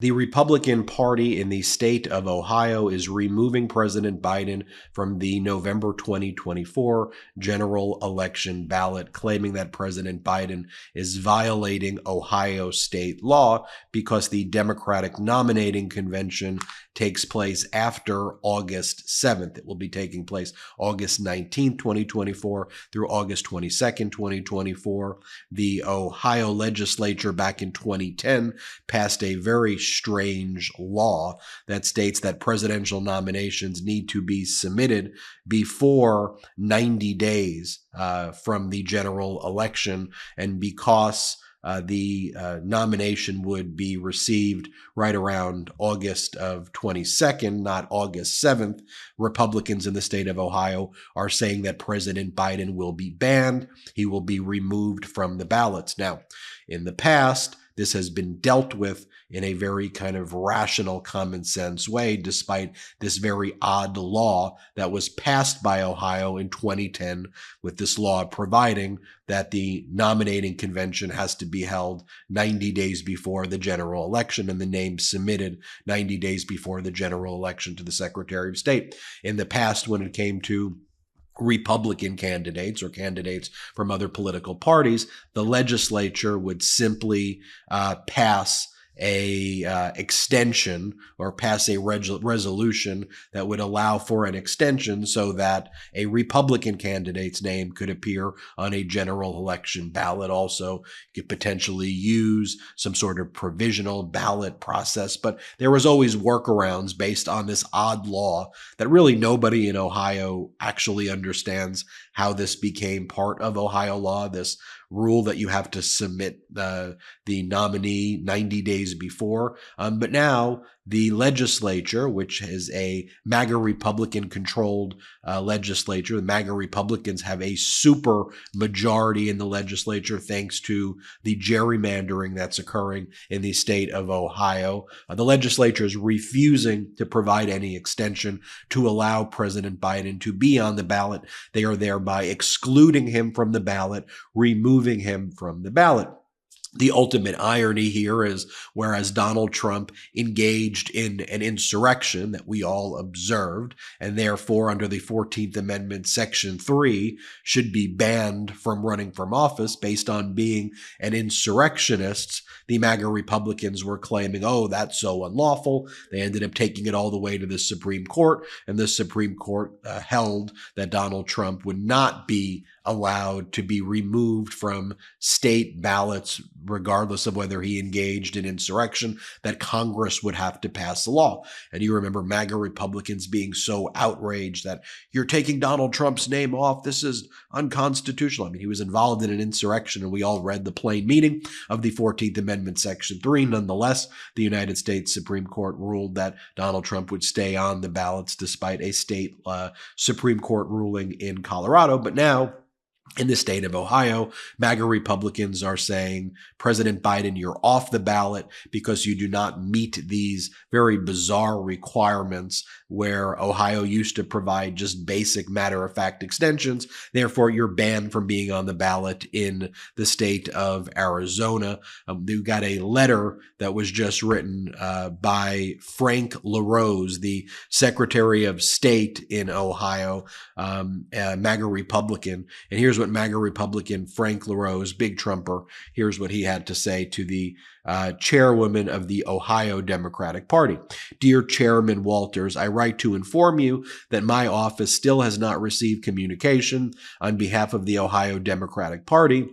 The Republican Party in the state of Ohio is removing President Biden from the November 2024 general election ballot, claiming that President Biden is violating Ohio state law because the Democratic nominating convention takes place after August 7th. It will be taking place August 19th, 2024 through August 22nd, 2024. The Ohio legislature back in 2010 passed a very strange law that states that presidential nominations need to be submitted before 90 days from the general election. And because the nomination would be received right around August of 22nd, not August 7th. Republicans in the state of Ohio are saying that President Biden will be banned. He will be removed from the ballots. Now, in the past, this has been dealt with in a very kind of rational, common sense way, despite this very odd law that was passed by Ohio in 2010, with this law providing that the nominating convention has to be held 90 days before the general election and the names submitted 90 days before the general election to the Secretary of State. In the past, when it came to Republican candidates or candidates from other political parties, the legislature would simply pass a extension or pass a resolution that would allow for an extension so that a Republican candidate's name could appear on a general election ballot. Also, you could potentially use some sort of provisional ballot process, but there was always workarounds based on this odd law that really nobody in Ohio actually understands how this became part of Ohio law, this rule that you have to submit the nominee 90 days before. But now the legislature, which is a MAGA Republican-controlled legislature, the MAGA Republicans have a super majority in the legislature thanks to the gerrymandering that's occurring in the state of Ohio. The legislature is refusing to provide any extension to allow President Biden to be on the ballot. They are thereby excluding him from the ballot, removing him from the ballot. The ultimate irony here is, whereas Donald Trump engaged in an insurrection that we all observed, and therefore under the 14th Amendment, Section 3, should be banned from running for office based on being an insurrectionist, the MAGA Republicans were claiming, oh, that's so unlawful. They ended up taking it all the way to the Supreme Court, and the Supreme Court held that Donald Trump would not be allowed to be removed from state ballots, regardless of whether he engaged in insurrection, that Congress would have to pass the law. And you remember MAGA Republicans being so outraged that you're taking Donald Trump's name off. This is unconstitutional. I mean, he was involved in an insurrection, and we all read the plain meaning of the 14th Amendment, Section 3. Nonetheless, the United States Supreme Court ruled that Donald Trump would stay on the ballots despite a state Supreme Court ruling in Colorado. But now, in the state of Ohio, MAGA Republicans are saying, President Biden, you're off the ballot because you do not meet these very bizarre requirements where Ohio used to provide just basic matter-of-fact extensions. Therefore, you're banned from being on the ballot in the state of Arizona. We got a letter that was just written by Frank LaRose, the Secretary of State in Ohio, MAGA Republican. And here's what MAGA Republican Frank LaRose, big Trumper, here's what he had to say to the chairwoman of the Ohio Democratic Party. Dear Chairman Walters, I write to inform you that my office still has not received communication on behalf of the Ohio Democratic Party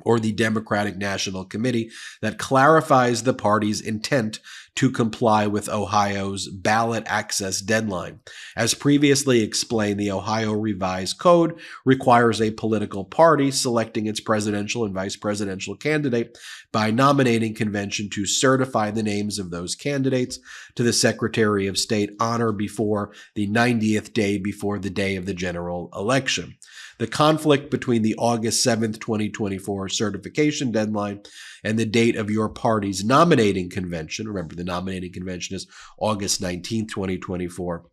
or the Democratic National Committee that clarifies the party's intent to comply with Ohio's ballot access deadline. As previously explained, the Ohio Revised Code requires a political party selecting its presidential and vice presidential candidate by nominating convention to certify the names of those candidates to the Secretary of State on or before the 90th day before the day of the general election. The conflict between the August 7th, 2024 certification deadline and the date of your party's nominating convention, remember the nominating convention is August 19th, 2024,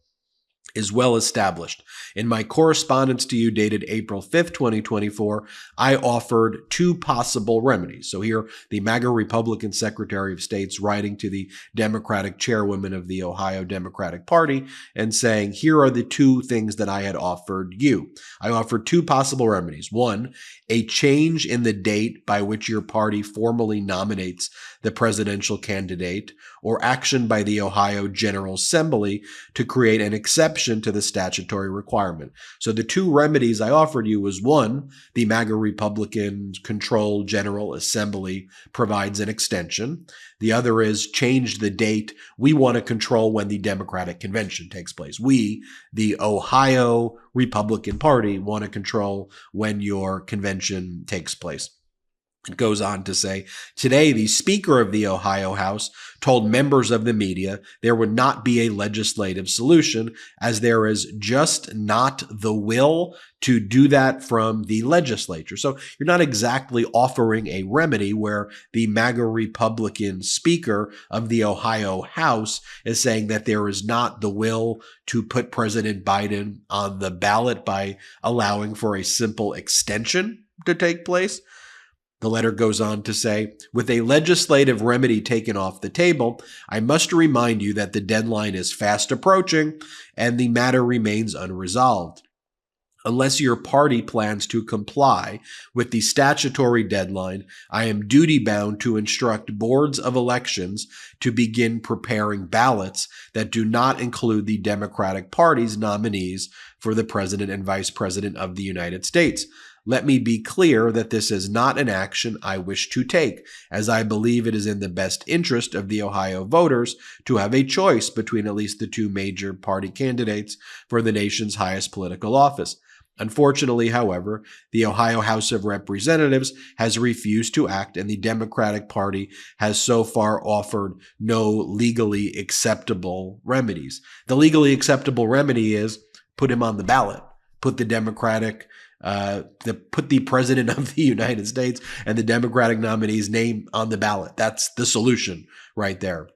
is well established. In my correspondence to you dated April 5th, 2024, I offered two possible remedies. So here, the MAGA Republican Secretary of State's writing to the Democratic chairwoman of the Ohio Democratic Party and saying, here are the two things that I had offered you. I offered two possible remedies. One, a change in the date by which your party formally nominates the presidential candidate, or action by the Ohio General Assembly to create an exception to the statutory requirement. So the two remedies I offered you was one, the MAGA Republican-controlled General Assembly provides an extension. The other is change the date. We want to control when the Democratic convention takes place. We, the Ohio Republican Party, want to control when your convention takes place. It goes on to say, today, the Speaker of the Ohio House told members of the media there would not be a legislative solution as there is just not the will to do that from the legislature. So you're not exactly offering a remedy where the MAGA Republican Speaker of the Ohio House is saying that there is not the will to put President Biden on the ballot by allowing for a simple extension to take place. The letter goes on to say, with a legislative remedy taken off the table, I must remind you that the deadline is fast approaching and the matter remains unresolved. Unless your party plans to comply with the statutory deadline, I am duty-bound to instruct boards of elections to begin preparing ballots that do not include the Democratic Party's nominees for the President and Vice President of the United States. Let me be clear that this is not an action I wish to take, as I believe it is in the best interest of the Ohio voters to have a choice between at least the two major party candidates for the nation's highest political office. Unfortunately, however, the Ohio House of Representatives has refused to act, and the Democratic Party has so far offered no legally acceptable remedies. The legally acceptable remedy is put him on the ballot, put the president of the United States and the Democratic nominee's name on the ballot. That's the solution right there.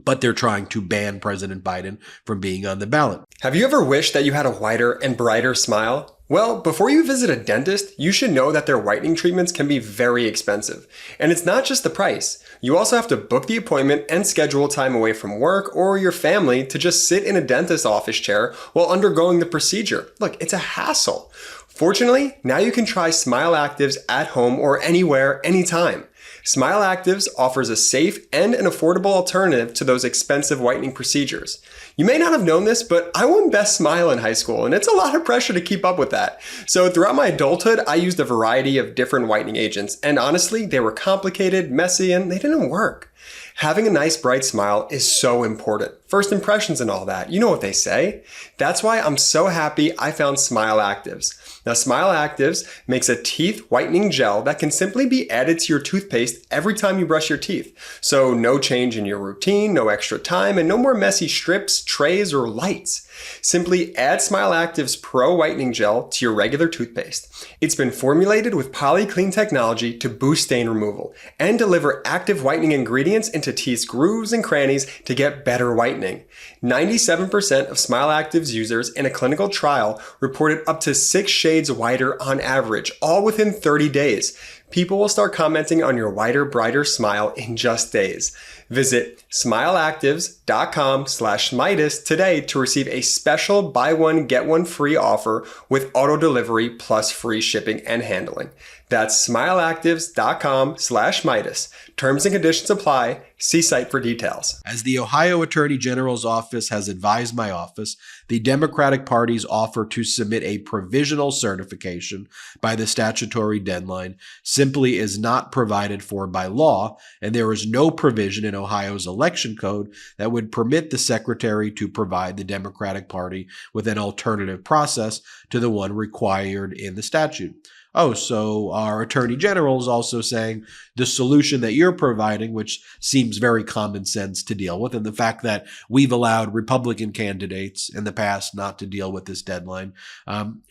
But they're trying to ban President Biden from being on the ballot. Have you ever wished that you had a whiter and brighter smile? Well, before you visit a dentist, you should know that their whitening treatments can be very expensive. And it's not just the price. You also have to book the appointment and schedule time away from work or your family to just sit in a dentist's office chair while undergoing the procedure. Look, it's a hassle. Fortunately, now you can try Smile Actives at home or anywhere, anytime. Smile Actives offers a safe and an affordable alternative to those expensive whitening procedures. You may not have known this, but I won Best Smile in high school, and it's a lot of pressure to keep up with that. So throughout my adulthood, I used a variety of different whitening agents, and honestly, they were complicated, messy, and they didn't work. Having a nice bright smile is so important. First impressions and all that. You know what they say. That's why I'm so happy I found Smile Actives. Now, Smile Actives makes a teeth whitening gel that can simply be added to your toothpaste every time you brush your teeth. So no change in your routine, no extra time, and no more messy strips, trays, or lights. Simply add Smile Actives Pro Whitening Gel to your regular toothpaste. It's been formulated with polyclean technology to boost stain removal and deliver active whitening ingredients into teeth's grooves and crannies to get better whitening. 97% of Smile Actives users in a clinical trial reported up to 6 shades whiter on average, all within 30 days. People will start commenting on your whiter, brighter smile in just days. Visit smileactives.com/Meidas today to receive a special buy one, get one free offer with auto delivery plus free shipping and handling. That's smileactives.com/Meidas. Terms and conditions apply. See site for details. As the Ohio Attorney General's office has advised my office, the Democratic Party's offer to submit a provisional certification by the statutory deadline simply is not provided for by law, and there is no provision in Ohio's election code that would permit the Secretary to provide the Democratic Party with an alternative process to the one required in the statute. Oh, so our Attorney General is also saying the solution that you're providing, which seems very common sense to deal with, and the fact that we've allowed Republican candidates in the past not to deal with this deadline,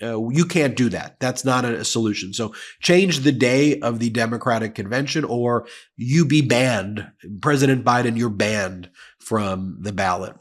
you can't do that. That's not a solution. So change the day of the Democratic convention or you be banned. President Biden, you're banned from the ballot.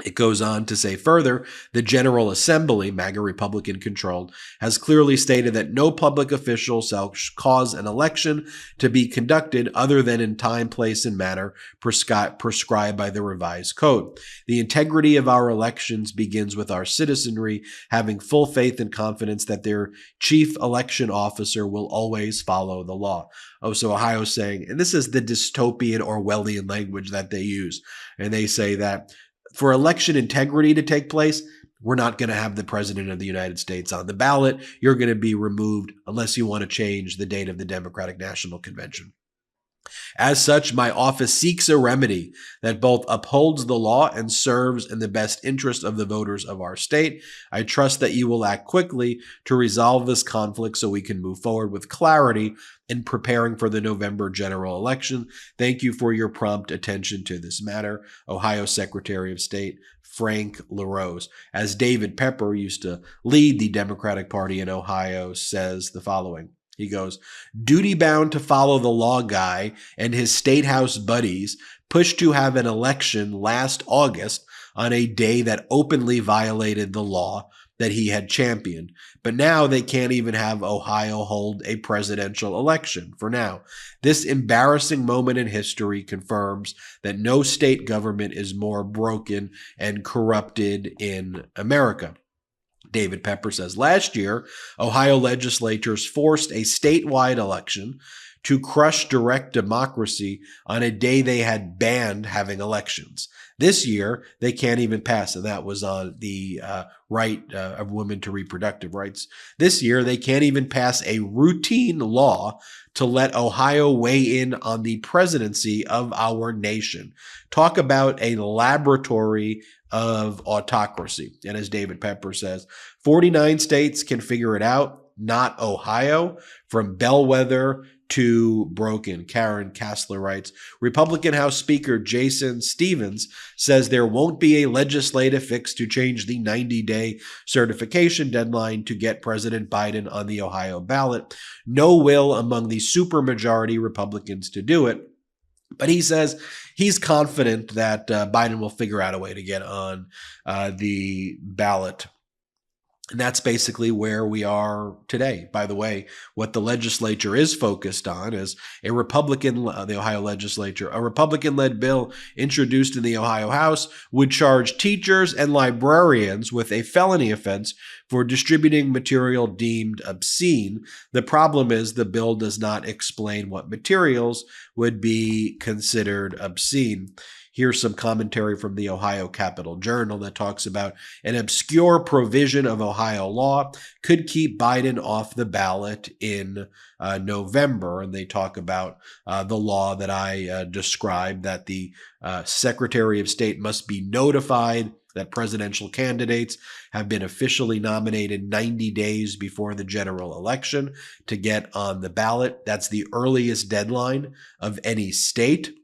It goes on to say further, the General Assembly, MAGA Republican controlled, has clearly stated that no public official shall cause an election to be conducted other than in time, place, and manner prescribed by the revised code. The integrity of our elections begins with our citizenry having full faith and confidence that their chief election officer will always follow the law. Oh, so Ohio's saying, and this is the dystopian Orwellian language that they use, and they say that for election integrity to take place, we're not going to have the president of the United States on the ballot. You're going to be removed unless you want to change the date of the Democratic National Convention. As such, my office seeks a remedy that both upholds the law and serves in the best interest of the voters of our state. I trust that you will act quickly to resolve this conflict so we can move forward with clarity in preparing for the November general election. Thank you for your prompt attention to this matter. Ohio Secretary of State Frank LaRose. As David Pepper used to lead the Democratic Party in Ohio, says the following. He goes, duty-bound to follow the law guy and his state house buddies pushed to have an election last August on a day that openly violated the law that he had championed. But now they can't even have Ohio hold a presidential election for now. This embarrassing moment in history confirms that no state government is more broken and corrupted in America. David Pepper says, last year, Ohio legislators forced a statewide election to crush direct democracy on a day they had banned having elections. This year, they can't even pass, and that was on the right of women to reproductive rights. This year, they can't even pass a routine law to let Ohio weigh in on the presidency of our nation. Talk about a laboratory of autocracy. And as David Pepper says, 49 states can figure it out, not Ohio, from bellwether to broken. Karen Kassler writes, Republican House Speaker Jason Stevens says there won't be a legislative fix to change the 90-day certification deadline to get President Biden on the Ohio ballot. No will among the supermajority Republicans to do it. But he says he's confident that Biden will figure out a way to get on the ballot. And that's basically where we are today. By the way, what the legislature is focused on is the Ohio legislature, a Republican-led bill introduced in the Ohio House would charge teachers and librarians with a felony offense for distributing material deemed obscene. The problem is the bill does not explain what materials would be considered obscene. Here's some commentary from the Ohio Capitol Journal that talks about an obscure provision of Ohio law could keep Biden off the ballot in November. And they talk about the law that I described, that the Secretary of State must be notified that presidential candidates have been officially nominated 90 days before the general election to get on the ballot. That's the earliest deadline of any state.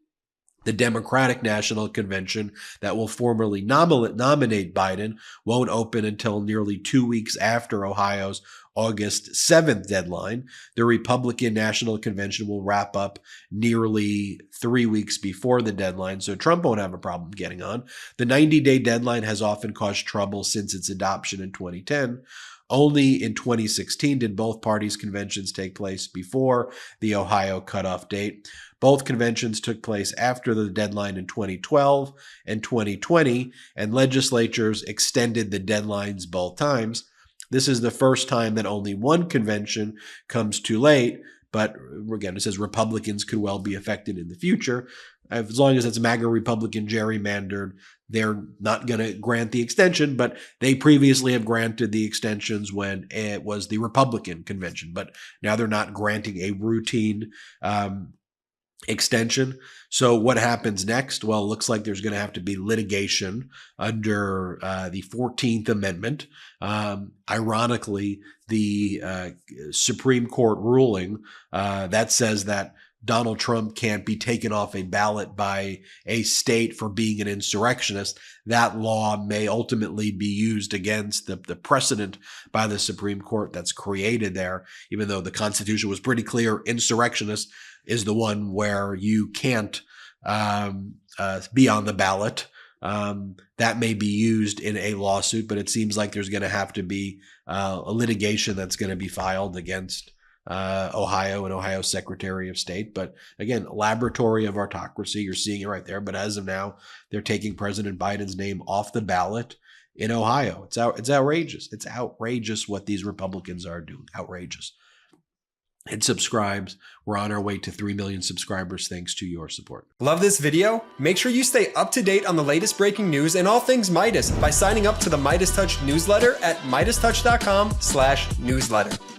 The Democratic National Convention that will formally nominate Biden won't open until nearly 2 weeks after Ohio's August 7th deadline. The Republican National Convention will wrap up nearly 3 weeks before the deadline, so Trump won't have a problem getting on. The 90-day deadline has often caused trouble since its adoption in 2010. Only in 2016 did both parties' conventions take place before the Ohio cutoff date. Both conventions took place after the deadline in 2012 and 2020, and legislatures extended the deadlines both times. This is the first time that only one convention comes too late, but again, it says Republicans could well be affected in the future. As long as it's MAGA Republican gerrymandered, they're not going to grant the extension, but they previously have granted the extensions when it was the Republican convention. But now they're not granting a routine extension. So what happens next? Well, it looks like there's going to have to be litigation under the 14th Amendment. Ironically, the Supreme Court ruling that says that Donald Trump can't be taken off a ballot by a state for being an insurrectionist. That law may ultimately be used against the precedent by the Supreme Court that's created there, even though the Constitution was pretty clear. Insurrectionist is the one where you can't be on the ballot. that may be used in a lawsuit, but it seems like there's going to have to be a litigation that's going to be filed against Ohio and Ohio's Secretary of State. But again, laboratory of autocracy, you're seeing it right there. But as of now, they're taking President Biden's name off the ballot in Ohio. It's outrageous. It's outrageous what these Republicans are doing. Outrageous. Hit subscribes. We're on our way to 3 million subscribers thanks to your support. Love this video? Make sure you stay up to date on the latest breaking news and all things Midas by signing up to the MeidasTouch newsletter at MeidasTouch.com/newsletter.